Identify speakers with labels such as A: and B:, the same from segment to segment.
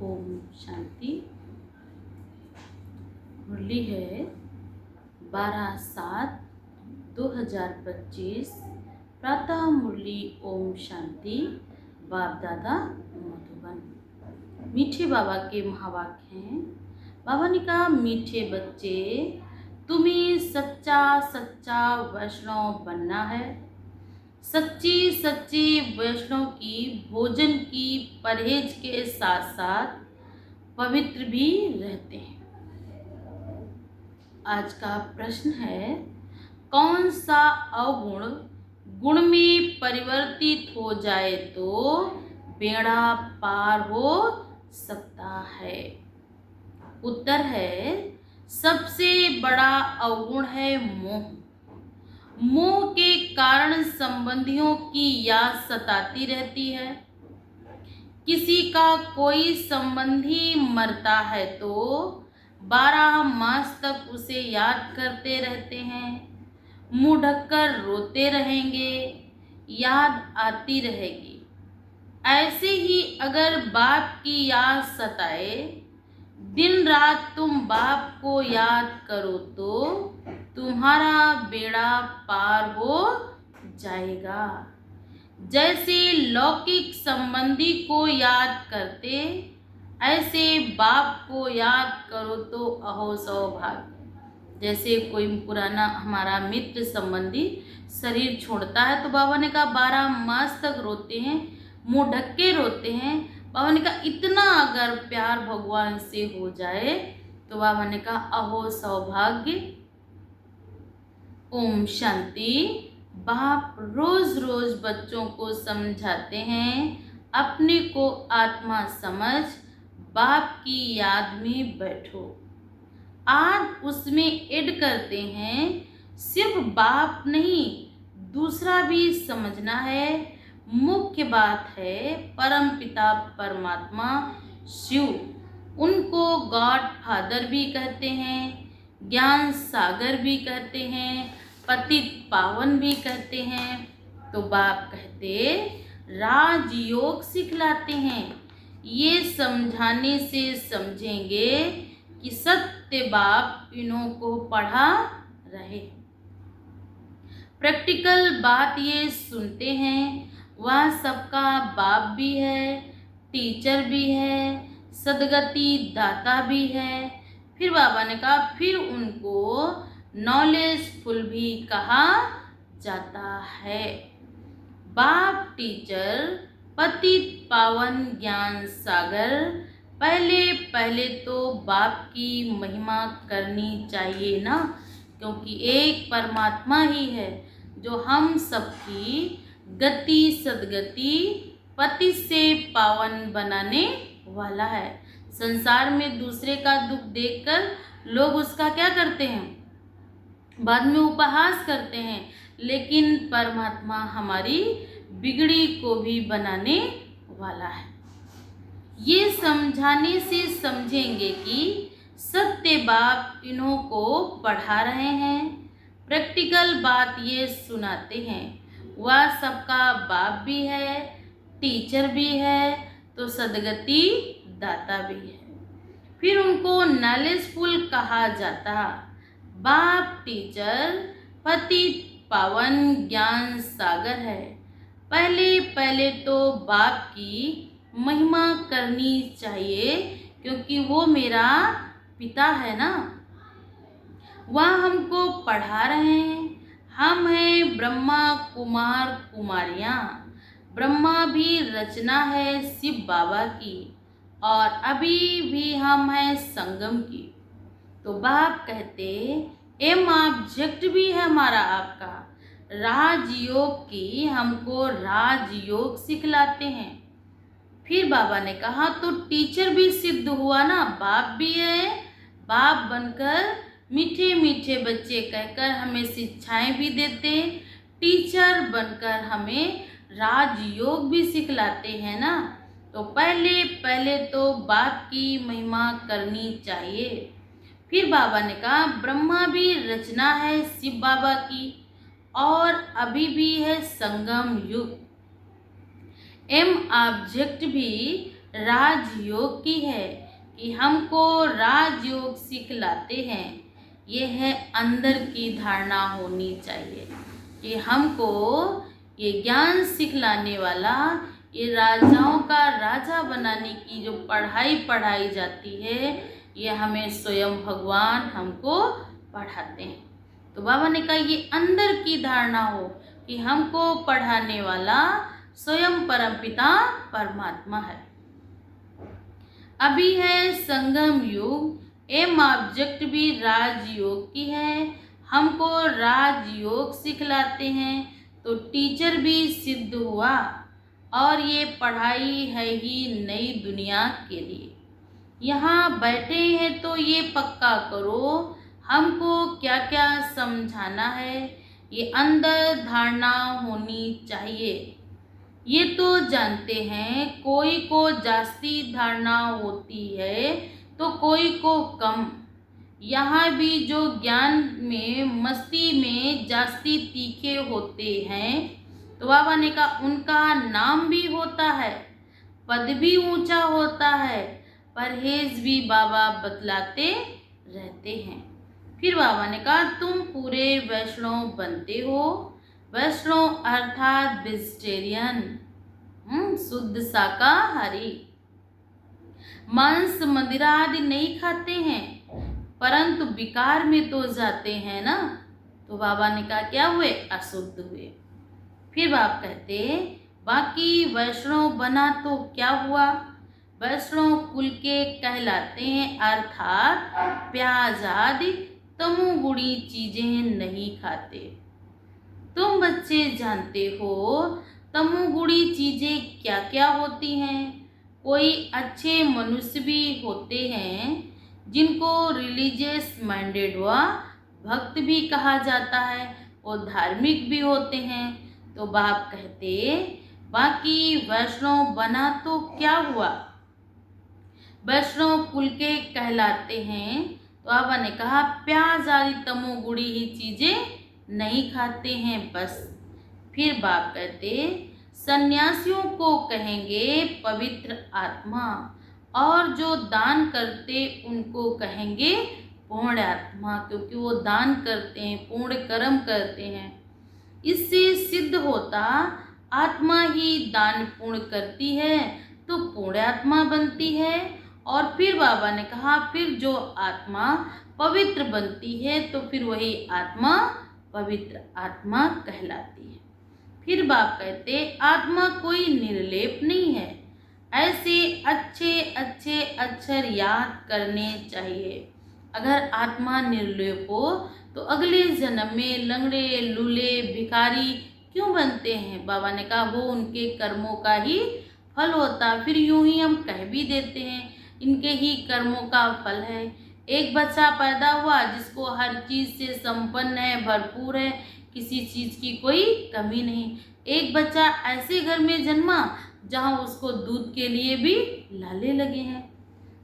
A: ओम शांति। मुरली है 12/7/2025। प्रातः मुरली ओम शांति। बाप दादा मधुबन। मीठे बाबा के महावाक्य हैं। बाबा ने कहा, मीठे बच्चे, तुम्हें सच्चा सच्चा वैष्णव बनना है। सच्ची सच्ची वैष्णव की भोजन की परहेज के साथ साथ पवित्र भी रहते हैं। आज का प्रश्न है, कौन सा अवगुण गुण में परिवर्तित हो जाए तो बेड़ा पार हो सकता है? उत्तर है, सबसे बड़ा अवगुण है मोह। मोह के कारण संबंधियों की याद सताती रहती है। किसी का कोई संबंधी मरता है तो 12 मास तक उसे याद करते रहते हैं। मुंह ढककर रोते रहेंगे, याद आती रहेगी। ऐसे ही अगर बाप की याद सताए, दिन रात तुम बाप को याद करो तो तुम्हारा बेड़ा पार हो जाएगा। जैसे लौकिक संबंधी को याद करते, ऐसे बाप को याद करो तो अहो सौभाग्य। जैसे कोई पुराना हमारा मित्र संबंधी शरीर छोड़ता है तो बाबा ने कहा 12 मास तक रोते हैं, मुंह ढक के रोते हैं। बाबा ने कहा इतना अगर प्यार भगवान से हो जाए तो बाबा ने कहा अहो सौभाग्य। ओम शांति। बाप रोज रोज बच्चों को समझाते हैं, अपने को आत्मा समझ बाप की याद में बैठो। आज उसमें ऐड करते हैं, सिर्फ बाप नहीं दूसरा भी समझना है। मुख्य बात है परम पिता परमात्मा शिव, उनको गॉड फादर भी कहते हैं, ज्ञान सागर भी कहते हैं, पतित पावन भी कहते हैं। तो बाप कहते राजयोग सिखलाते हैं। ये समझाने से समझेंगे कि सत्य बाप इन्हों को पढ़ा रहे। प्रैक्टिकल बात ये सुनते हैं, वह सबका बाप भी है, टीचर भी है, सदगति दाता भी है। फिर बाबा ने कहा फिर उनको नॉलेजफुल भी कहा जाता है। बाप टीचर, पतित पावन ज्ञान सागर। पहले पहले तो बाप की महिमा करनी चाहिए ना, क्योंकि एक परमात्मा ही है जो हम सबकी गति सदगति पति से पावन बनाने वाला है। संसार में दूसरे का दुख देखकर लोग उसका क्या करते हैं, बाद में उपहास करते हैं, लेकिन परमात्मा हमारी बिगड़ी को भी बनाने वाला है। ये समझाने से समझेंगे कि सत्य बाप इन्हों को पढ़ा रहे हैं। प्रैक्टिकल बात ये सुनाते हैं, वह सबका बाप भी है, टीचर भी है, तो सदगति दाता भी है। फिर उनको नॉलेजफुल कहा जाता। बाप टीचर पतित पावन ज्ञान सागर है। पहले पहले तो बाप की महिमा करनी चाहिए, क्योंकि वो मेरा पिता है ना, वह हमको पढ़ा रहे हैं। हम हैं ब्रह्मा कुमार कुमारियाँ। ब्रह्मा भी रचना है शिव बाबा की, और अभी भी हम हैं संगम की। तो बाप कहते एम ऑब्जेक्ट भी है हमारा आपका राजयोग की, हमको राजयोग सिखलाते हैं। फिर बाबा ने कहा तो टीचर भी सिद्ध हुआ ना, बाप भी है। बाप बनकर मीठे मीठे बच्चे कहकर हमें शिक्षाएं भी देते, टीचर बनकर हमें राजयोग भी सिखलाते हैं ना। तो पहले पहले तो बाप की महिमा करनी चाहिए। फिर बाबा ने कहा ब्रह्मा भी रचना है शिव बाबा की, और अभी भी है संगम युग। एम ऑब्जेक्ट भी राजयोग की है कि हमको राजयोग सिखलाते हैं। ये है अंदर की धारणा होनी चाहिए कि हमको ये ज्ञान सिखलाने वाला, ये राजाओं का राजा बनाने की जो पढ़ाई पढ़ाई जाती है, ये हमें स्वयं भगवान हमको पढ़ाते हैं। तो बाबा ने कहा ये अंदर की धारणा हो कि हमको पढ़ाने वाला स्वयं परमपिता परमात्मा है। अभी है संगम युग, एम ऑब्जेक्ट भी राजयोग की है। हमको राजयोग सिखलाते हैं तो टीचर भी सिद्ध हुआ, और ये पढ़ाई है ही नई दुनिया के लिए। यहाँ बैठे हैं तो ये पक्का करो हमको क्या क्या समझाना है, ये अंदर धारणा होनी चाहिए। ये तो जानते हैं कोई को जास्ती धारणा होती है तो कोई को कम। यहाँ भी जो ज्ञान में मस्ती में जास्ती तीखे होते हैं तो बाबा ने कहा उनका नाम भी होता है, पद भी ऊंचा होता है, परहेज भी बाबा बतलाते रहते हैं। फिर बाबा ने कहा तुम पूरे वैष्णव बनते हो। वैष्णव अर्थात वेजिटेरियन, शुद्ध शाकाहारी, मांस मदिरा आदि नहीं खाते हैं, परंतु विकार में तो जाते हैं ना। तो बाबा ने कहा क्या हुए? अशुद्ध हुए। फिर बाप कहते बाकी वैष्णव बना तो क्या हुआ? वैष्णव कुल के कहलाते हैं, अर्थात प्याज आदि तमोगुणी चीजें नहीं खाते। तुम बच्चे जानते हो तमोगुणी चीजें क्या क्या होती हैं। कोई अच्छे मनुष्य भी होते हैं जिनको रिलीजियस माइंडेड व भक्त भी कहा जाता है, वो धार्मिक भी होते हैं। तो बाप कहते बाकी वैष्णव बना तो क्या हुआ? वैष्णव कुल के कहलाते हैं। तो बाबा ने कहा प्याज आदि तमोगुणी ही चीजें नहीं खाते हैं बस। फिर बाप कहते सन्यासियों को कहेंगे पवित्र आत्मा, और जो दान करते उनको कहेंगे पूर्ण आत्मा, क्योंकि वो दान करते हैं, पूर्ण कर्म करते हैं। इससे सिद्ध होता आत्मा ही दान पूर्ण करती है तो पूर्ण आत्मा बनती है। और फिर बाबा ने कहा फिर जो आत्मा पवित्र बनती है तो फिर वही आत्मा पवित्र आत्मा कहलाती है। फिर बाप कहते आत्मा कोई निर्लेप नहीं है। ऐसे अच्छे अच्छे अक्षर याद करने चाहिए। अगर आत्मा निर्लेप हो तो अगले जन्म में लंगड़े लूले भिखारी क्यों बनते हैं? बाबा ने कहा वो उनके कर्मों का ही फल होता। फिर यूं ही हम कह भी देते हैं इनके ही कर्मों का फल है। एक बच्चा पैदा हुआ जिसको हर चीज़ से संपन्न है, भरपूर है, किसी चीज़ की कोई कमी नहीं। एक बच्चा ऐसे घर में जन्मा जहाँ उसको दूध के लिए भी लाले लगे हैं।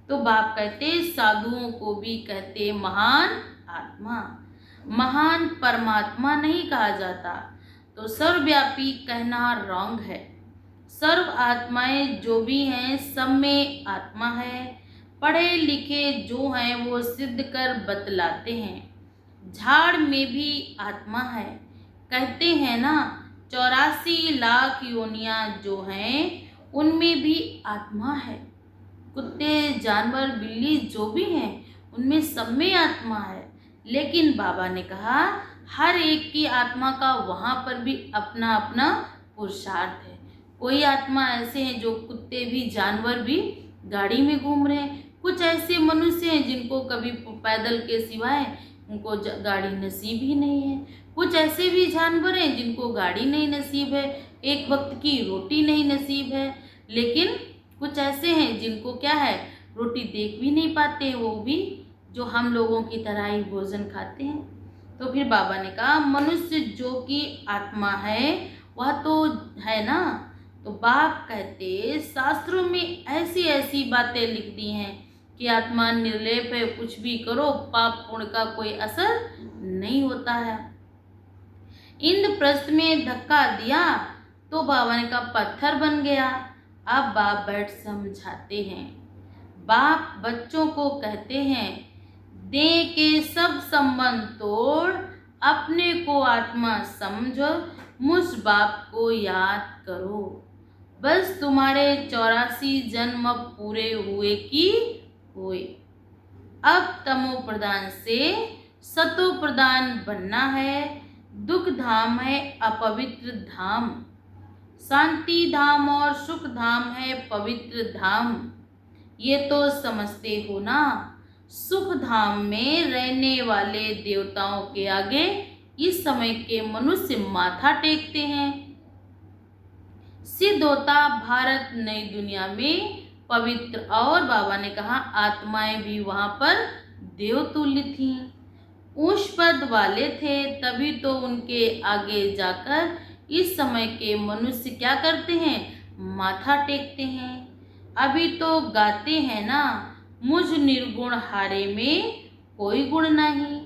A: तो बाप कहते साधुओं को भी कहते महान आत्मा, महान परमात्मा नहीं कहा जाता। तो सर्वव्यापी कहना रॉन्ग है। सर्व आत्माएं जो भी हैं सब में आत्मा है। पढ़े लिखे जो हैं वो सिद्ध कर बतलाते हैं। झाड़ में भी आत्मा है। कहते हैं ना 84 लाख योनियां जो हैं उनमें भी आत्मा है। कुत्ते जानवर बिल्ली जो भी हैं उनमें सब में आत्मा है। लेकिन बाबा ने कहा हर एक की आत्मा का वहाँ पर भी अपना अपना पुरुषार्थ है। कोई आत्मा ऐसे हैं जो कुत्ते भी जानवर भी गाड़ी में घूम रहे हैं। कुछ ऐसे मनुष्य हैं जिनको कभी पैदल के सिवाय उनको गाड़ी नसीब ही नहीं है। कुछ ऐसे भी जानवर हैं जिनको गाड़ी नहीं नसीब है, एक वक्त की रोटी नहीं नसीब है। लेकिन कुछ ऐसे हैं जिनको क्या है, रोटी देख भी नहीं पाते, वो भी जो हम लोगों की तरह ही भोजन खाते हैं। तो फिर बाबा ने कहा मनुष्य जो कि आत्मा है वह तो है ना। तो बाप कहते शास्त्रों में ऐसी ऐसी बातें लिख दी हैं कि आत्मा निर्लेप है, कुछ भी करो पाप पुण्य का कोई असर नहीं होता है। इंद्रप्रस्थ में धक्का दिया तो बाबा ने कहा पत्थर बन गया। अब बाप बैठ समझाते हैं। बाप बच्चों को कहते हैं, देह के सब संबंध तोड़, अपने को आत्मा समझो, मुझ बाप को याद करो। बस तुम्हारे 84 जन्म पूरे हुए कि हुए। अब तमो प्रधान से सतो प्रधान बनना है। दुख धाम है अपवित्र धाम, शांति धाम और सुख धाम है पवित्र धाम। ये तो समझते हो ना। सुख धाम में रहने वाले देवताओं के आगे इस समय के मनुष्य माथा टेकते हैं। सिद्ध होता भारत नई दुनिया में पवित्र, और बाबा ने कहा आत्माएं भी वहां पर देवतुल्य थीं, उच्च पद वाले थे, तभी तो उनके आगे जाकर इस समय के मनुष्य क्या करते हैं, माथा टेकते हैं। अभी तो गाते हैं ना, मुझ निर्गुण हारे में कोई गुण नहीं।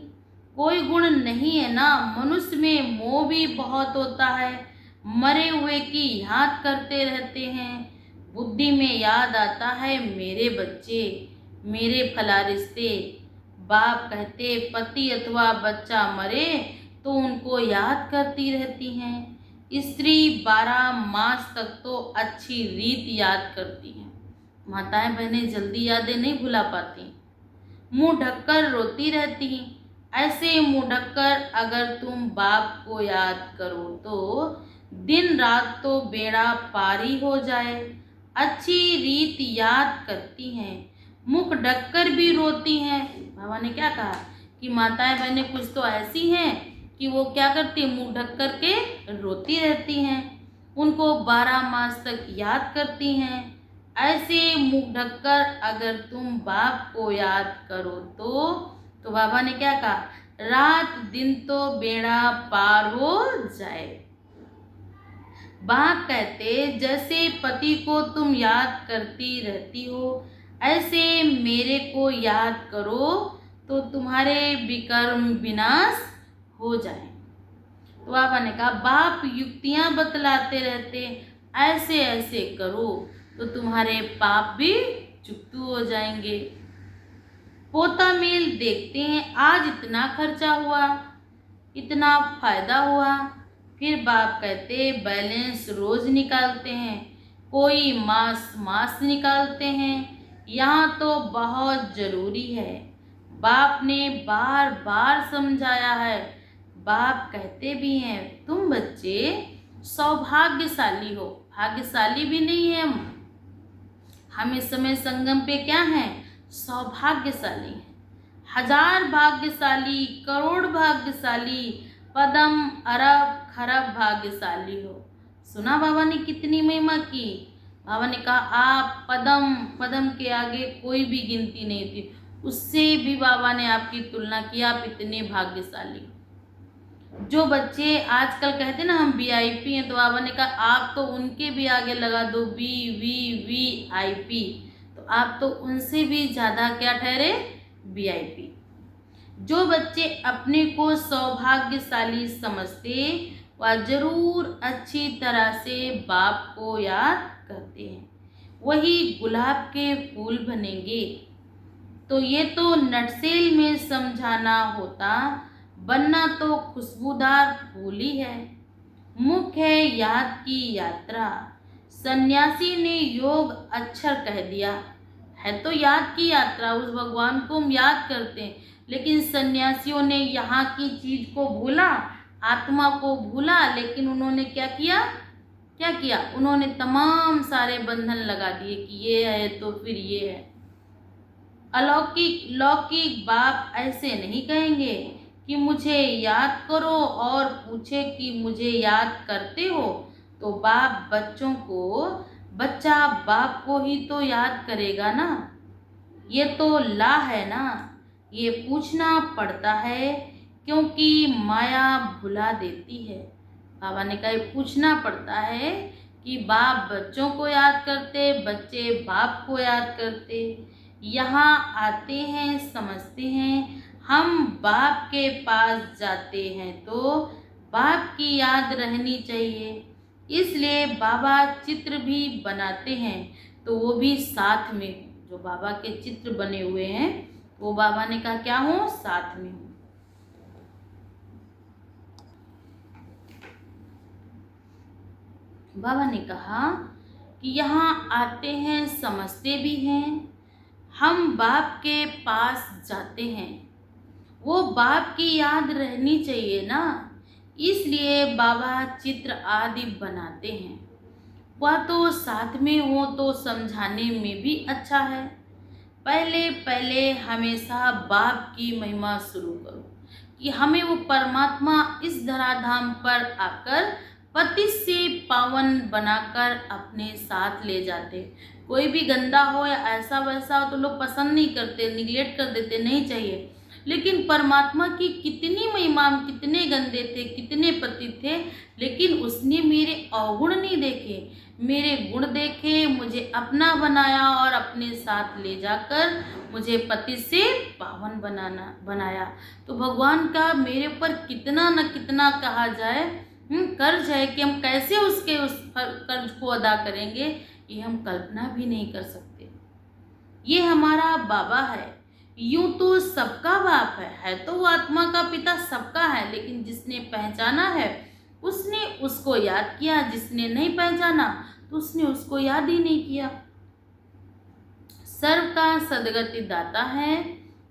A: कोई गुण नहीं है ना। मनुष्य में मोह भी बहुत होता है, मरे हुए की याद करते रहते हैं। बुद्धि में याद आता है मेरे बच्चे, मेरे फला रिश्ते। बाप कहते पति अथवा बच्चा मरे तो उनको याद करती रहती हैं। स्त्री 12 मास तक तो अच्छी रीत याद करती हैं। माताएं बहनें जल्दी यादें नहीं भुला पाती, मुंह ढककर रोती रहती। ऐसे मुंह ढककर अगर तुम बाप को याद करो तो दिन रात तो बेड़ा पार ही हो जाए। अच्छी रीत याद करती हैं, मुख ढककर भी रोती हैं। बाबा ने क्या कहा कि माताएं बहनें कुछ तो ऐसी हैं कि वो क्या करती हैं, मुंह ढक कर के रोती रहती हैं, उनको 12 मास तक याद करती हैं। ऐसे मुंह ढककर अगर तुम बाप को याद करो तो बाबा ने क्या कहा, रात दिन तो बेड़ा पार हो जाए। बाप कहते जैसे पति को तुम याद करती रहती हो, ऐसे मेरे को याद करो तो तुम्हारे विकर्म विनाश हो जाए। तो बाबा ने कहा बाप युक्तियां बतलाते रहते, ऐसे ऐसे करो तो तुम्हारे पाप भी चुकतू हो जाएंगे। पोता मेल देखते हैं, आज इतना खर्चा हुआ, इतना फायदा हुआ। फिर बाप कहते बैलेंस रोज निकालते हैं, कोई मास निकालते हैं। यहाँ तो बहुत जरूरी है, बाप ने बार बार समझाया है। बाप कहते भी हैं तुम बच्चे सौभाग्यशाली हो, भाग्यशाली भी नहीं है हम इस समय संगम पे क्या हैं, सौभाग्यशाली हैं। 1000 भाग्यशाली, करोड़ भाग्यशाली, पदम अरब खरब भाग्यशाली हो। सुना बाबा ने कितनी महिमा की। बाबा ने कहा आप पदम के आगे कोई भी गिनती नहीं थी, उससे भी बाबा ने आपकी तुलना की, आप इतने भाग्यशाली हो। जो बच्चे आजकल कहते ना हम VIP हैं, तो बाबा ने कहा आप तो उनके भी आगे लगा दो VIP, तो आप तो उनसे भी ज़्यादा क्या ठहरे, VIP। जो बच्चे अपने को सौभाग्यशाली समझते वह जरूर अच्छी तरह से बाप को याद करते हैं, वही गुलाब के फूल बनेंगे। तो ये तो नटसेल में समझाना होता, बनना तो खुशबूदार फूल ही है। मुख्य है याद की यात्रा। सन्यासी ने योग अक्षर कह दिया है, तो याद की यात्रा, उस भगवान को हम याद करते हैं। लेकिन सन्यासियों ने यहाँ की चीज को भूला, आत्मा को भूला, लेकिन उन्होंने क्या किया, उन्होंने तमाम सारे बंधन लगा दिए कि ये है तो फिर ये है। अलौकिक लौकिक बाप ऐसे नहीं कहेंगे कि मुझे याद करो और पूछे कि मुझे याद करते हो, तो बाप बच्चों को, बच्चा बाप को ही तो याद करेगा ना। ये तो ला है ना, ये पूछना पड़ता है क्योंकि माया भुला देती है। बाबा ने कहा पूछना पड़ता है कि बाप बच्चों को याद करते, बच्चे बाप को याद करते। यहाँ आते हैं, समझते हैं, हम बाप के पास जाते हैं तो बाप की याद रहनी चाहिए। इसलिए बाबा चित्र भी बनाते हैं तो वो भी साथ में हो। जो बाबा के चित्र बने हुए हैं वो बाबा ने कहा क्या हो, साथ में हो। बाबा ने कहा कि यहाँ आते हैं, समझते भी हैं, हम बाप के पास जाते हैं, वो बाप की याद रहनी चाहिए ना, इसलिए बाबा चित्र आदि बनाते हैं। वह तो साथ में हो तो समझाने में भी अच्छा है। पहले पहले हमेशा बाप की महिमा शुरू करो कि हमें वो परमात्मा इस धराधाम पर आकर पति से पावन बनाकर अपने साथ ले जाते। कोई भी गंदा हो या ऐसा वैसा हो तो लोग पसंद नहीं करते, निगलेक्ट कर देते, नहीं चाहिए। लेकिन परमात्मा की कितनी महिमा, कितने गंदे थे, कितने पति थे, लेकिन उसने मेरे अवगुण नहीं देखे, मेरे गुण देखे, मुझे अपना बनाया और अपने साथ ले जाकर मुझे पति से पावन बनाया। तो भगवान का मेरे ऊपर कितना न कितना कहा जाए कर्ज है कि हम कैसे उसके उस कर्ज को अदा करेंगे, ये हम कल्पना भी नहीं कर सकते। ये हमारा बाबा है, यूं तो सबका बाप है तो वो आत्मा का पिता सबका है, लेकिन जिसने पहचाना है उसने उसको याद किया, जिसने नहीं पहचाना तो उसने उसको याद ही नहीं किया। सर्व का सदगति दाता है,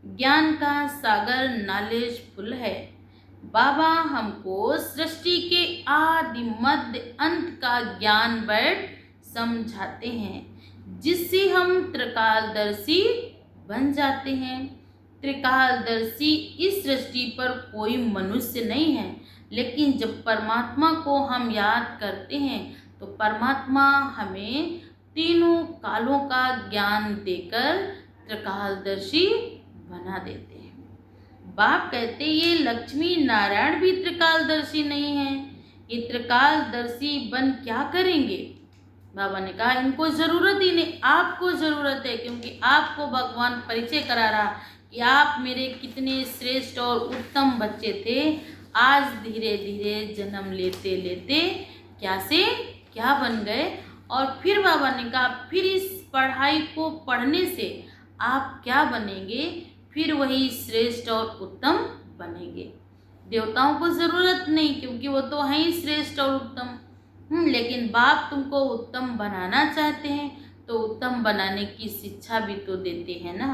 A: ज्ञान का सागर नॉलेज फुल है। बाबा हमको सृष्टि के आदि मध्य अंत का ज्ञान बैठ समझाते हैं, जिससे हम त्रिकालदर्शी बन जाते हैं। त्रिकालदर्शी इस सृष्टि पर कोई मनुष्य नहीं है, लेकिन जब परमात्मा को हम याद करते हैं तो परमात्मा हमें तीनों कालों का ज्ञान देकर त्रिकालदर्शी बना देते हैं। बाप कहते ये लक्ष्मी नारायण भी त्रिकालदर्शी नहीं है, ये त्रिकालदर्शी बन क्या करेंगे। बाबा ने कहा इनको जरूरत ही नहीं, आपको जरूरत है, क्योंकि आपको भगवान परिचय करा रहा कि आप मेरे कितने श्रेष्ठ और उत्तम बच्चे थे। आज धीरे धीरे जन्म लेते लेते क्या से क्या बन गए। और फिर बाबा ने कहा फिर इस पढ़ाई को पढ़ने से आप क्या बनेंगे, फिर वही श्रेष्ठ और उत्तम बनेंगे। देवताओं को जरूरत नहीं, क्योंकि वो तो हैं ही श्रेष्ठ और उत्तम। लेकिन बाप तुमको उत्तम बनाना चाहते हैं तो उत्तम बनाने की शिक्षा भी तो देते हैं ना।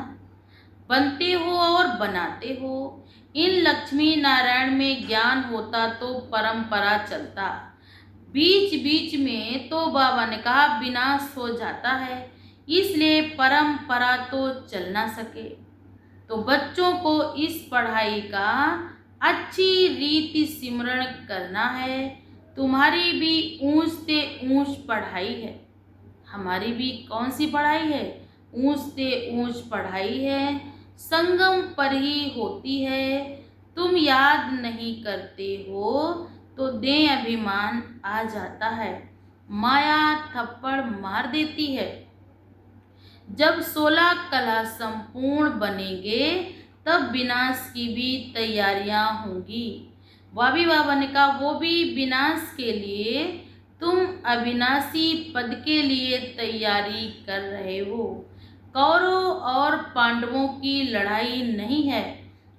A: बनते हो और बनाते हो। इन लक्ष्मी नारायण में ज्ञान होता तो परंपरा चलता, बीच बीच में तो बाबा ने कहा विनाश हो जाता है, इसलिए परंपरा तो चल ना सके। तो बच्चों को इस पढ़ाई का अच्छी रीति सिमरण करना है। तुम्हारी भी ऊंच से ऊंच पढ़ाई है, हमारी भी कौन सी पढ़ाई है, ऊंच से ऊंच पढ़ाई है, संगम पर ही होती है। तुम याद नहीं करते हो तो दे अभिमान आ जाता है, माया थप्पड़ मार देती है। जब 16 कला संपूर्ण बनेंगे तब विनाश की भी तैयारियां होंगी। वाबी बाबा ने कहा वो भी विनाश के लिए, तुम अविनाशी पद के लिए तैयारी कर रहे हो। कौरवों और पांडवों की लड़ाई नहीं है,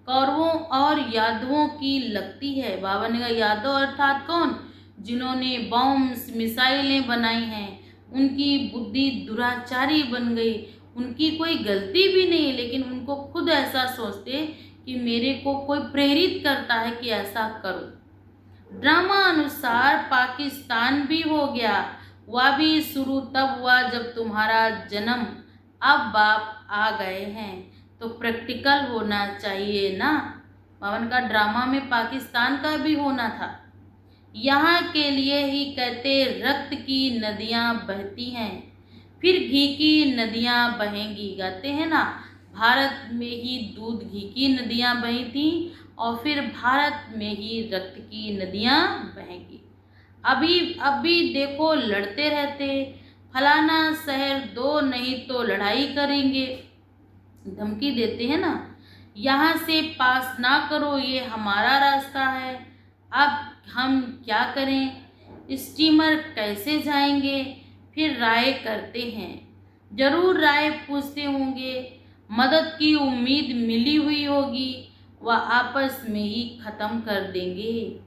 A: कौरवों और यादवों की लगती है। बाबा ने कहा यादव अर्थात कौन, जिन्होंने बॉम्ब्स मिसाइलें बनाई हैं, उनकी बुद्धि दुराचारी बन गई, उनकी कोई गलती भी नहीं, लेकिन उनको खुद ऐसा सोचते कि मेरे को कोई प्रेरित करता है कि ऐसा करो। ड्रामा अनुसार पाकिस्तान भी हो गया, वह भी शुरू तब हुआ जब तुम्हारा जन्म। अब बाप आ गए हैं तो प्रैक्टिकल होना चाहिए ना। पवन का ड्रामा में पाकिस्तान का भी होना था। यहाँ के लिए ही कहते रक्त की नदियाँ बहती हैं, फिर घी की नदियाँ बहेंगी। गाते हैं ना, भारत में ही दूध घी की नदियाँ बही थी और फिर भारत में ही रक्त की नदियाँ बहेंगी। अब भी देखो लड़ते रहते, फलाना शहर दो नहीं तो लड़ाई करेंगे, धमकी देते हैं ना। यहाँ से पास ना करो, ये हमारा रास्ता है। अब हम क्या करें, स्टीमर कैसे जाएंगे, फिर राय करते हैं। जरूर राय पूछते होंगे, मदद की उम्मीद मिली हुई होगी, वह आपस में ही खत्म कर देंगे।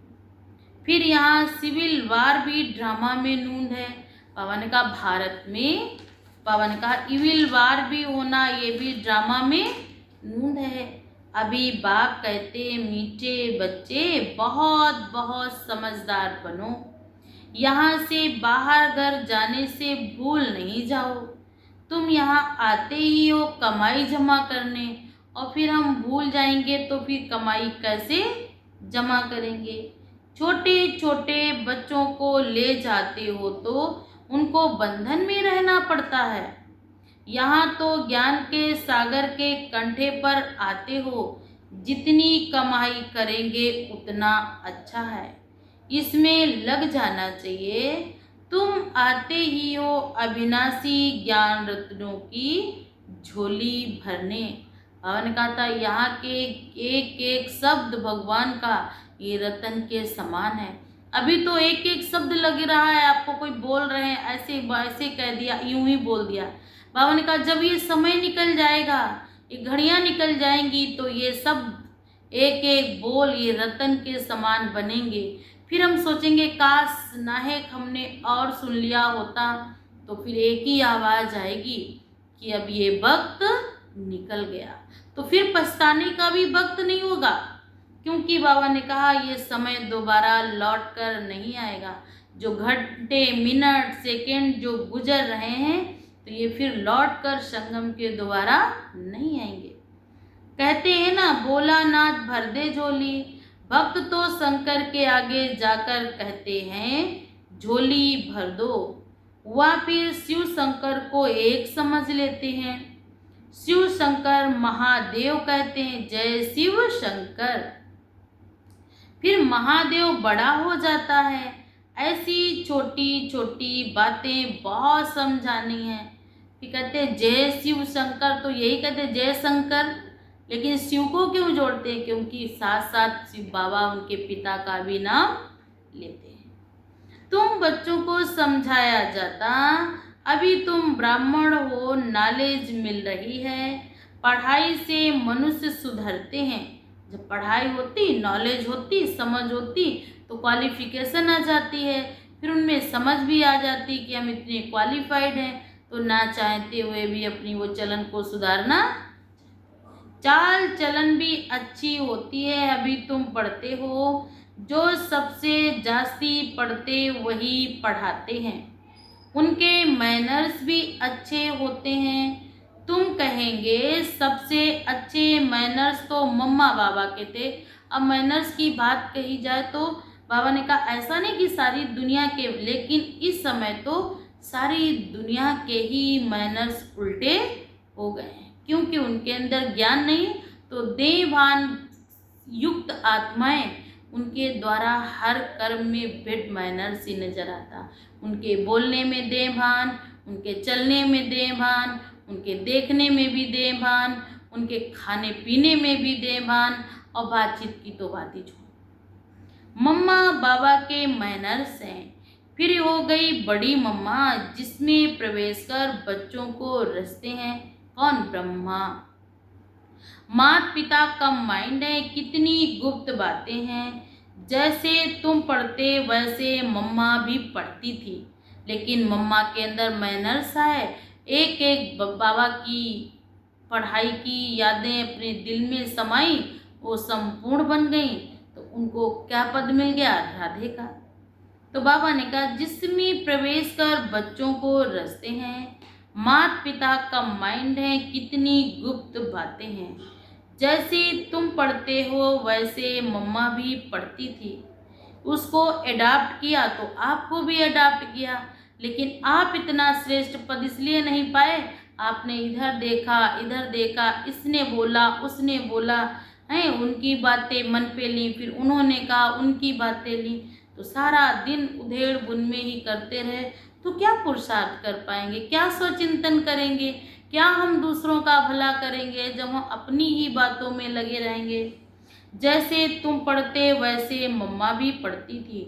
A: फिर यहाँ सिविल वार भी ड्रामा में नूंद है। पापा ने कहा भारत में, पापा ने कहा इविल वार भी होना ये भी ड्रामा में नूंद है। अभी बाप कहते मीठे बच्चे बहुत बहुत समझदार बनो, यहाँ से बाहर घर जाने से भूल नहीं जाओ। तुम यहाँ आते ही हो कमाई जमा करने, और फिर हम भूल जाएंगे तो फिर कमाई कैसे जमा करेंगे। छोटे छोटे बच्चों को ले जाते हो तो उनको बंधन में रहना पड़ता है। यहाँ तो ज्ञान के सागर के कंठे पर आते हो, जितनी कमाई करेंगे उतना अच्छा है, इसमें लग जाना चाहिए। तुम आते ही हो अविनाशी ज्ञान रत्नों की झोली भरने। बाबा ने कहा था यहाँ के एक एक शब्द भगवान का ये रतन के समान है। अभी तो एक एक शब्द लग रहा है, आपको कोई बोल रहे हैं ऐसे ऐसे कह दिया, यूं ही बोल दिया। बाबा ने कहा जब ये समय निकल जाएगा, ये घड़ियां निकल जाएंगी, तो ये सब एक एक बोल ये रतन के समान बनेंगे। फिर हम सोचेंगे काश नाहक हमने और सुन लिया होता, तो फिर एक ही आवाज़ आएगी कि अब ये वक्त निकल गया। तो फिर पछताने का भी वक्त नहीं होगा, क्योंकि बाबा ने कहा ये समय दोबारा लौट कर नहीं आएगा। जो घंटे मिनट सेकंड जो गुजर रहे हैं, तो ये फिर लौट कर संगम के दोबारा नहीं आएंगे। कहते हैं ना, बोला नाथ भर दे झोली, भक्त तो शंकर के आगे जाकर कहते हैं झोली भर दो। वह फिर शिव शंकर को एक समझ लेते हैं। शिव शंकर महादेव कहते हैं जय शिव शंकर। फिर महादेव बड़ा हो जाता है। ऐसी छोटी छोटी बातें बहुत समझानी है। फिर कहते हैं जय शिव शंकर, तो यही कहते हैं जय शंकर, लेकिन शिव को क्यों जोड़ते हैं? क्योंकि साथ साथ शिव बाबा उनके पिता का भी नाम लेते हैं। तुम बच्चों को समझाया जाता, अभी तुम ब्राह्मण हो, नॉलेज मिल रही है। पढ़ाई से मनुष्य सुधरते हैं। जब पढ़ाई होती, नॉलेज होती, समझ होती, तो क्वालिफिकेशन आ जाती है। फिर उनमें समझ भी आ जाती कि हम इतने क्वालिफाइड हैं, तो ना चाहते हुए भी अपनी वो चलन को सुधारना। चाल चलन भी अच्छी होती है। अभी तुम पढ़ते हो, जो सबसे जास्ती पढ़ते वही पढ़ाते हैं, उनके मैनर्स भी अच्छे होते हैं। तुम कहेंगे सबसे अच्छे मैनर्स तो मम्मा बाबा के थे। अब मैनर्स की बात कही जाए तो बाबा ने कहा ऐसा नहीं कि सारी दुनिया के, लेकिन इस समय तो सारी दुनिया के ही मैनर्स उल्टे हो गए हैं, क्योंकि उनके अंदर ज्ञान नहीं, तो देहभान युक्त आत्माएं उनके द्वारा हर कर्म में बेड मैनर्स ही नजर आता। उनके बोलने में देहभान, उनके चलने में देहभान, उनके देखने में भी देहभान, उनके खाने पीने में भी देहभान, और बातचीत की तो बात ही छोड़। मम्मा बाबा के मैनर्स हैं। फिर हो गई बड़ी मम्मा, जिसमें प्रवेश कर बच्चों को रचते हैं कौन? ब्रह्मा। माता पिता का माइंड है, कितनी गुप्त बातें हैं। जैसे तुम पढ़ते वैसे मम्मा भी पढ़ती थी, लेकिन मम्मा के अंदर मैनर्स है। एक एक बाबा की पढ़ाई की यादें अपने दिल में समाई, वो संपूर्ण बन गई, तो उनको क्या पद मिल गया? राधे का। तो बाबा ने कहा जिसमें प्रवेश कर बच्चों को रचते हैं। माता पिता का माइंड है, कितनी गुप्त बातें हैं। जैसे तुम पढ़ते हो वैसे मम्मा भी पढ़ती थी, उसको एडाप्ट किया तो आपको भी एडाप्ट किया, लेकिन आप इतना श्रेष्ठ पद इसलिए नहीं पाए, आपने इधर देखा, इसने बोला उसने बोला है, उनकी बातें मन पे ली, फिर उन्होंने कहा उनकी बातें ली, तो सारा दिन उधेड़ बुन में ही करते रहे, तो क्या पुरुषार्थ कर पाएंगे? क्या स्वचिंतन करेंगे? क्या हम दूसरों का भला करेंगे जब हम अपनी ही बातों में लगे रहेंगे? जैसे तुम पढ़ते वैसे मम्मा भी पढ़ती थी,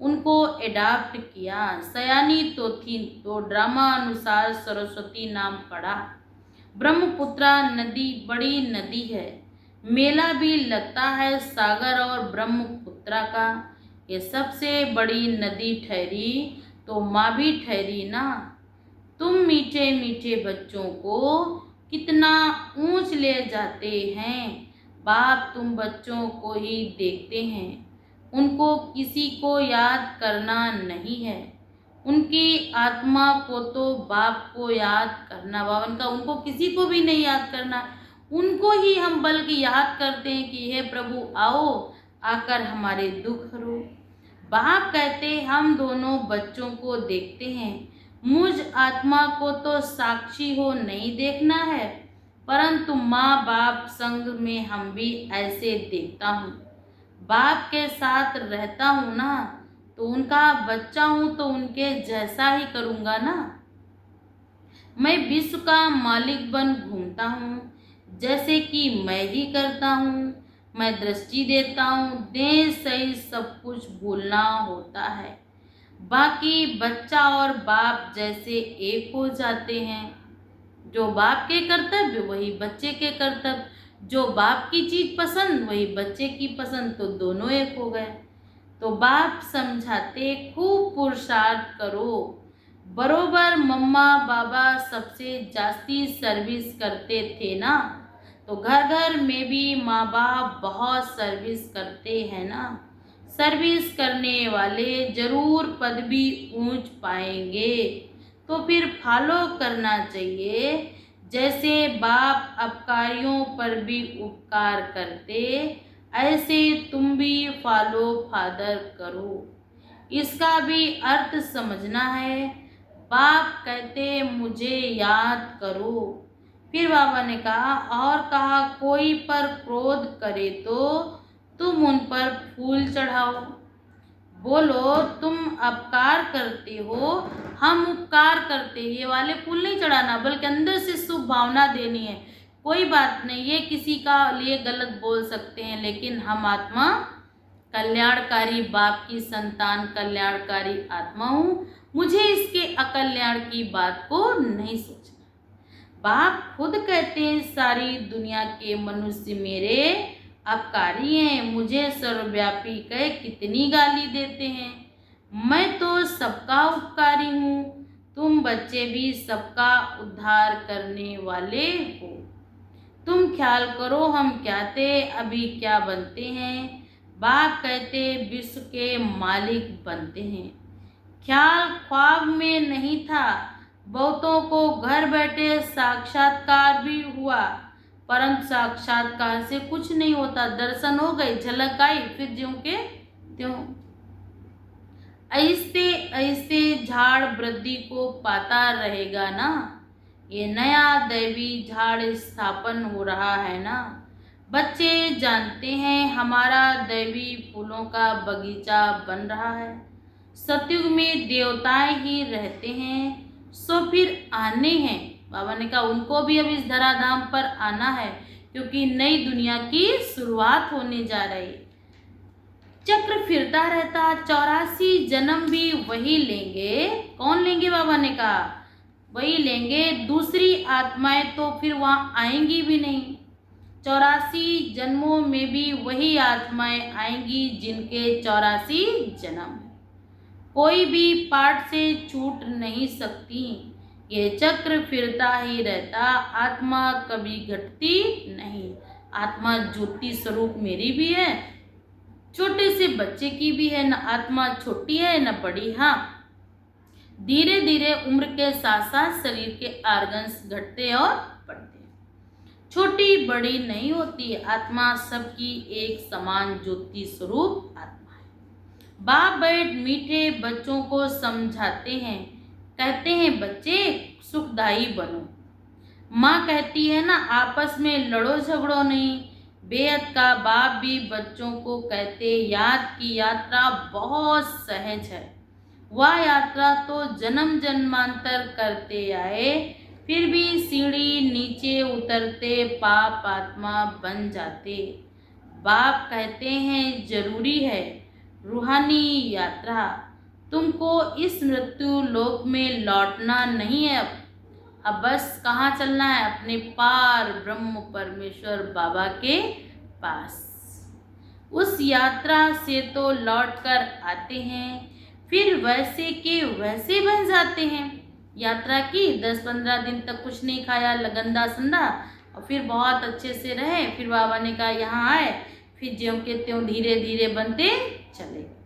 A: उनको एडाप्ट किया। सयानी तो थी तो ड्रामा अनुसार सरस्वती नाम पड़ा। ब्रह्मपुत्रा नदी बड़ी नदी है, मेला भी लगता है सागर और ब्रह्मपुत्रा का। ये सबसे बड़ी नदी ठहरी तो माँ भी ठहरी ना। तुम मीठे मीठे बच्चों को कितना ऊंच ले जाते हैं। बाप तुम बच्चों को ही देखते हैं, उनको किसी को याद करना नहीं है। उनकी आत्मा को तो बाप को याद करना, बाबन का उनको किसी को भी नहीं याद करना, उनको ही हम बल्कि याद करते हैं कि हे प्रभु आओ, आकर हमारे दुख हरो। बाप कहते हम दोनों बच्चों को देखते हैं, मुझ आत्मा को तो साक्षी हो नहीं देखना है, परंतु माँ बाप संग में हम भी ऐसे देखता हूँ। बाप के साथ रहता हूँ ना, तो उनका बच्चा हूँ तो उनके जैसा ही करूँगा ना। मैं विश्व का मालिक बन घूमता हूँ, जैसे कि मैं ही करता हूँ। मैं दृष्टि देता हूँ, देह सही सब कुछ भूलना होता है। बाकी बच्चा और बाप जैसे एक हो जाते हैं। जो बाप के कर्तव्य वही बच्चे के कर्तव्य, जो बाप की चीज पसंद वही बच्चे की पसंद, तो दोनों एक हो गए। तो बाप समझाते खूब पुरुषार्थ करो। बरोबर मम्मा बाबा सबसे जास्ती सर्विस करते थे ना, तो घर घर में भी माँ बाप बहुत सर्विस करते हैं ना। सर्विस करने वाले जरूर पदवी ऊंच पाएंगे, तो फिर फॉलो करना चाहिए। जैसे बाप अपकारियों पर भी उपकार करते, ऐसे तुम भी फॉलो फादर करो। इसका भी अर्थ समझना है। बाप कहते मुझे याद करो। फिर बाबा ने कहा और कहा कोई पर क्रोध करे तो तुम उन पर फूल चढ़ाओ। बोलो तुम अपकार करते हो, हम उपकार करते हैं। ये वाले फूल नहीं चढ़ाना, बल्कि अंदर से शुभ भावना देनी है। कोई बात नहीं, ये किसी का लिए गलत बोल सकते हैं, लेकिन हम आत्मा कल्याणकारी बाप की संतान, कल्याणकारी आत्मा हूँ। मुझे इसके अकल्याण की बात को नहीं सोचना। बाप खुद कहते हैं सारी दुनिया के मनुष्य मेरे अपकारी हैं। मुझे सर्वव्यापी कह कितनी गाली देते हैं। मैं तो सबका उपकारी हूँ, तुम बच्चे भी सबका उद्धार करने वाले हो। तुम ख्याल करो हम क्या थे, अभी क्या बनते हैं। बाप कहते विश्व के मालिक बनते हैं। ख्याल ख्वाब में नहीं था, बहुतों को घर बैठे साक्षात्कार भी हुआ, परंतु साक्षात्कार से कुछ नहीं होता। दर्शन हो गए, झलक आई, फिर ज्यों के त्यों। ऐसे ऐसे झाड़ वृद्धि को पाता रहेगा ना। ये नया दैवी झाड़ स्थापन हो रहा है ना। बच्चे जानते हैं हमारा दैवी फूलों का बगीचा बन रहा है। सतयुग में देवताएं ही रहते हैं, सो फिर आने हैं। बाबा ने कहा उनको भी अब इस धराधाम पर आना है, क्योंकि नई दुनिया की शुरुआत होने जा रही। चक्र फिरता रहता, 84 जन्म भी वही लेंगे। कौन लेंगे? बाबा ने कहा वही लेंगे। दूसरी आत्माएं तो फिर वहां आएंगी भी नहीं। 84 जन्मों में भी वही आत्माएं आएंगी जिनके 84 जन्म। कोई भी पाठ से छूट नहीं सकती। ये चक्र फिरता ही रहता, आत्मा कभी घटती नहीं। आत्मा ज्योति स्वरूप मेरी भी है, छोटे से बच्चे की भी है। न आत्मा छोटी है न बड़ी। हाँ, धीरे धीरे उम्र के साथ साथ शरीर के ऑर्गन्स घटते और बढ़ते हैं। छोटी बड़ी नहीं होती, आत्मा सबकी एक समान ज्योति स्वरूप आत्मा है। बाप बैठ मीठे बच्चों को समझाते हैं, कहते हैं बच्चे सुखदायी बनो। माँ कहती है ना आपस में लड़ो झगड़ो नहीं। बेहद का बाप भी बच्चों को कहते याद की यात्रा बहुत सहज है। वह यात्रा तो जन्म जन्मांतर करते आए, फिर भी सीढ़ी नीचे उतरते पाप आत्मा बन जाते। बाप कहते हैं जरूरी है रूहानी यात्रा। तुमको इस मृत्यु लोक में लौटना नहीं है। अब बस कहाँ चलना है? अपने पार ब्रह्म परमेश्वर बाबा के पास। उस यात्रा से तो लौट कर आते हैं, फिर वैसे के वैसे बन जाते हैं। यात्रा की 10-15 दिन तक कुछ नहीं खाया, गंदा संदा, और फिर बहुत अच्छे से रहे। फिर बाबा ने कहा यहाँ आए, फिर ज्यों के त्यों धीरे धीरे बनते चले।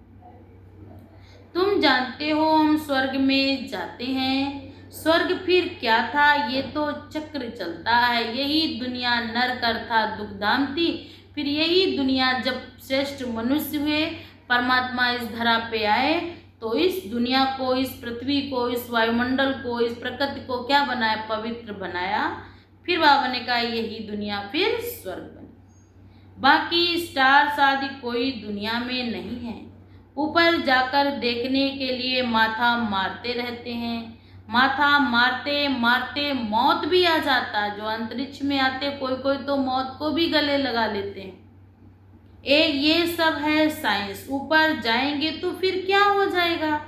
A: तुम जानते हो हम स्वर्ग में जाते हैं। स्वर्ग फिर क्या था? ये तो चक्र चलता है। यही दुनिया नरक था, दुखधाम थी। फिर यही दुनिया जब श्रेष्ठ मनुष्य हुए, परमात्मा इस धरा पे आए, तो इस दुनिया को, इस पृथ्वी को, इस वायुमंडल को, इस प्रकृति को क्या बनाया? पवित्र बनाया। फिर बाबा ने कहा यही दुनिया फिर स्वर्ग बनी। बाकी स्टार्स आदि कोई दुनिया में नहीं है। ऊपर जाकर देखने के लिए माथा मारते रहते हैं। माथा मारते मारते मौत भी आ जाता है। जो अंतरिक्ष में आते, कोई कोई तो मौत को भी गले लगा लेते हैं। ये सब है साइंस। ऊपर जाएंगे तो फिर क्या हो जाएगा?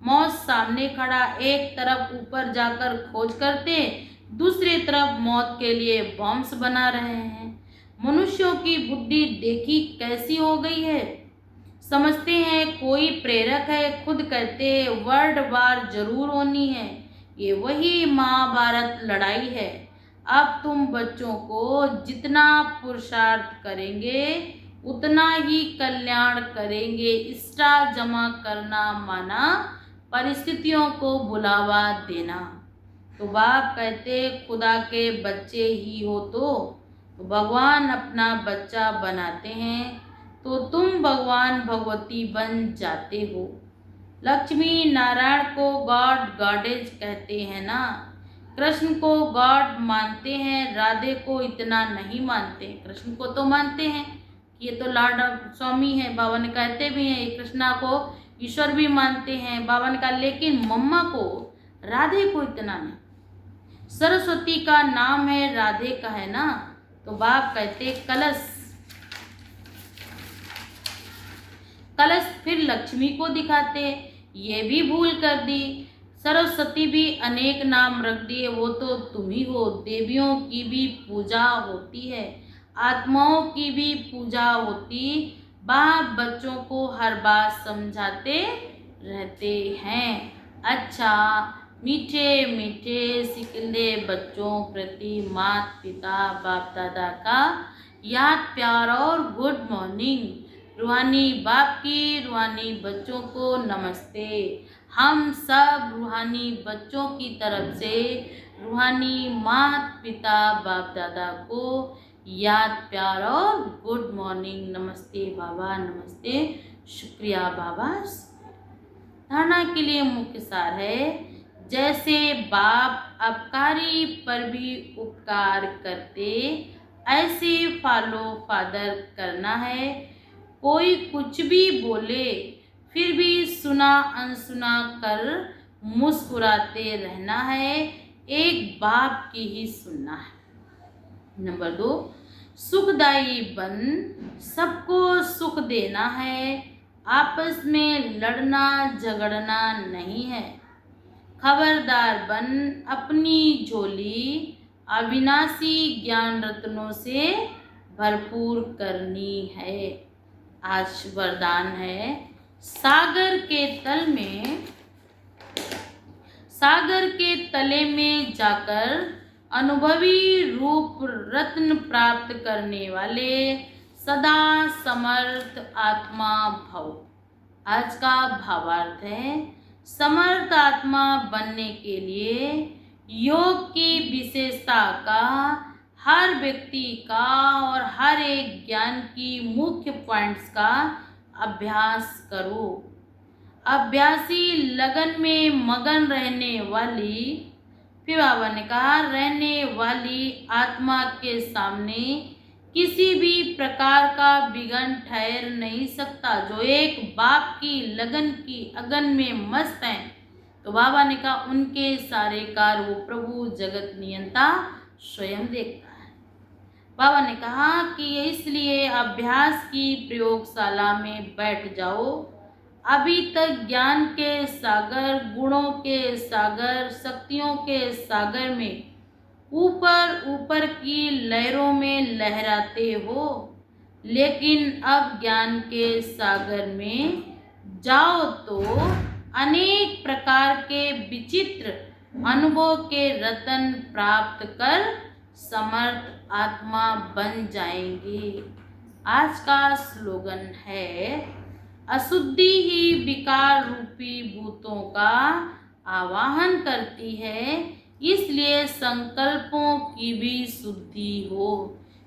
A: मौत सामने खड़ा, एक तरफ ऊपर जाकर खोज करते, दूसरी तरफ मौत के लिए बॉम्ब्स बना रहे हैं। मनुष्यों की बुद्धि देखी कैसी हो गई है। समझते हैं कोई प्रेरक है, खुद कहते वर्ल्ड वार जरूर होनी है। ये वही महाभारत लड़ाई है। अब तुम बच्चों को जितना पुरुषार्थ करेंगे उतना ही कल्याण करेंगे। स्टार जमा करना माना परिस्थितियों को बुलावा देना। तो बाप कहते खुदा के बच्चे ही हो तो भगवान अपना बच्चा बनाते हैं, तो तुम भगवान भगवती बन जाते हो। लक्ष्मी नारायण को गॉड गॉडेज कहते हैं ना। कृष्ण को गॉड मानते हैं, राधे को इतना नहीं मानते। कृष्ण को तो मानते हैं कि ये तो लॉर्ड स्वामी है, बाबा ने कहते भी हैं। कृष्णा को ईश्वर भी मानते हैं, बाबा ने कहा, लेकिन मम्मा को, राधे को इतना नहीं। सरस्वती का नाम है, राधे का है ना। तो बाप कहते कलश, कलश फिर लक्ष्मी को दिखाते, ये भी भूल कर दी। सरस्वती भी अनेक नाम रख दिए, वो तो तुम ही हो। देवियों की भी पूजा होती है, आत्माओं की भी पूजा होती। बाप बच्चों को हर बात समझाते रहते हैं। अच्छा, मीठे मीठे सिकंदे बच्चों प्रति माता पिता बाप दादा का याद प्यार और गुड मॉर्निंग। रूहानी बाप की रूहानी बच्चों को नमस्ते। हम सब रूहानी बच्चों की तरफ से रूहानी माता पिता बाप दादा को याद प्यार और गुड मॉर्निंग। नमस्ते बाबा, नमस्ते, शुक्रिया बाबा। धारणा के लिए मुख्य सार है, जैसे बाप अपकारी पर भी उपकार करते, ऐसे फॉलो फादर करना है। कोई कुछ भी बोले फिर भी सुना अनसुना कर मुस्कुराते रहना है। एक बाप की ही सुनना है। नंबर 2, सुखदायी बन सबको सुख देना है। आपस में लड़ना झगड़ना नहीं है। खबरदार बन अपनी झोली अविनाशी ज्ञान रत्नों से भरपूर करनी है। आज वरदान है, सागर के तले में जाकर अनुभवी रूप रत्न प्राप्त करने वाले सदा समर्थ आत्मा भव। आज का भावार्थ है, समर्थ आत्मा बनने के लिए योग की विशेषता का, हर व्यक्ति का और हर एक ज्ञान की मुख्य पॉइंट्स का अभ्यास करो। अभ्यासी लगन में मगन रहने वाली, फिर बाबा ने कहा, रहने वाली आत्मा के सामने किसी भी प्रकार का विघ्न ठहर नहीं सकता। जो एक बाप की लगन की अगन में मस्त हैं, तो बाबा ने कहा उनके सारे कार्य वो प्रभु जगत नियंता स्वयं देखता है। बाबा ने कहा कि इसलिए अभ्यास की प्रयोगशाला में बैठ जाओ। अभी तक ज्ञान के सागर, गुणों के सागर, शक्तियों के सागर में ऊपर ऊपर की लहरों में लहराते हो, लेकिन अब ज्ञान के सागर में जाओ तो अनेक प्रकार के विचित्र अनुभव के रत्न प्राप्त कर समर्थ आत्मा बन जाएंगे। आज का स्लोगन है, अशुद्धि ही विकार रूपी भूतों का आवाहन करती है, इसलिए संकल्पों की भी शुद्धि हो।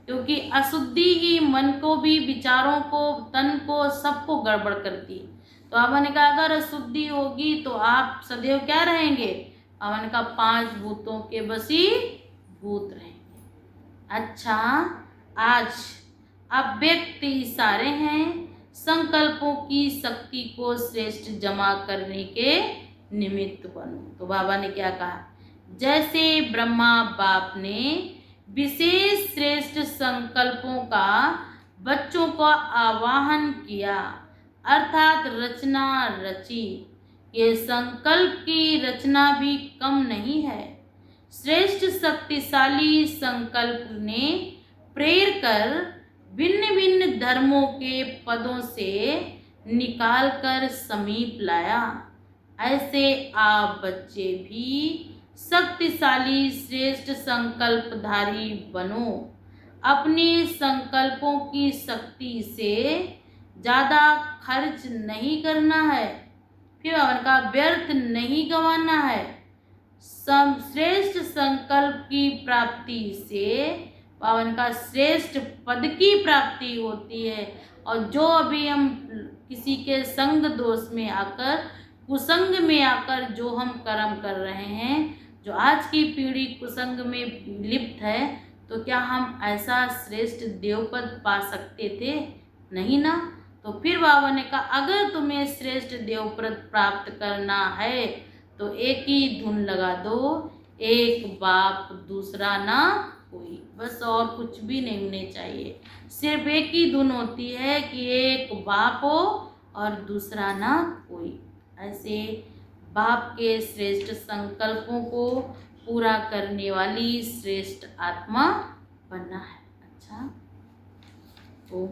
A: क्योंकि अशुद्धि ही मन को भी, विचारों को, तन को, सबको गड़बड़ करती है। तो बाबा ने कहा अगर अशुद्धि होगी तो आप सदैव क्या रहेंगे? बाबा ने कहा 5 भूतों के बसी भूत रहेंगे। अच्छा, आज अव्यक्त इशारे हैं, संकल्पों की शक्ति को श्रेष्ठ जमा करने के निमित्त बनो। तो बाबा ने क्या कहा? जैसे ब्रह्मा बाप ने विशेष श्रेष्ठ संकल्पों का बच्चों का आवाहन किया, अर्थात रचना रची। ये संकल्प की रचना भी कम नहीं है। श्रेष्ठ शक्तिशाली संकल्प ने प्रेर कर भिन्न भिन्न धर्मों के पदों से निकाल कर समीप लाया। ऐसे आप बच्चे भी शक्तिशाली श्रेष्ठ संकल्पधारी बनो। अपने संकल्पों की शक्ति से ज़्यादा खर्च नहीं करना है, फिर उनका व्यर्थ नहीं गंवाना है। श्रेष्ठ संकल्प की प्राप्ति से पावन का श्रेष्ठ पद की प्राप्ति होती है। और जो अभी हम किसी के संग दोष में आकर, कुसंग में आकर जो हम कर्म कर रहे हैं, जो आज की पीढ़ी कुसंग में लिप्त है, तो क्या हम ऐसा श्रेष्ठ देवपद पा सकते थे? नहीं ना। तो फिर बाबा ने कहा अगर तुम्हें श्रेष्ठ देवपद प्राप्त करना है तो एक ही धुन लगा दो, एक बाप दूसरा ना कोई, बस और कुछ भी नहीं होने चाहिए। सिर्फ एक ही धुन होती है कि एक बाप हो और दूसरा ना कोई। ऐसे बाप के श्रेष्ठ संकल्पों को पूरा करने वाली श्रेष्ठ आत्मा बनना है। अच्छा, तो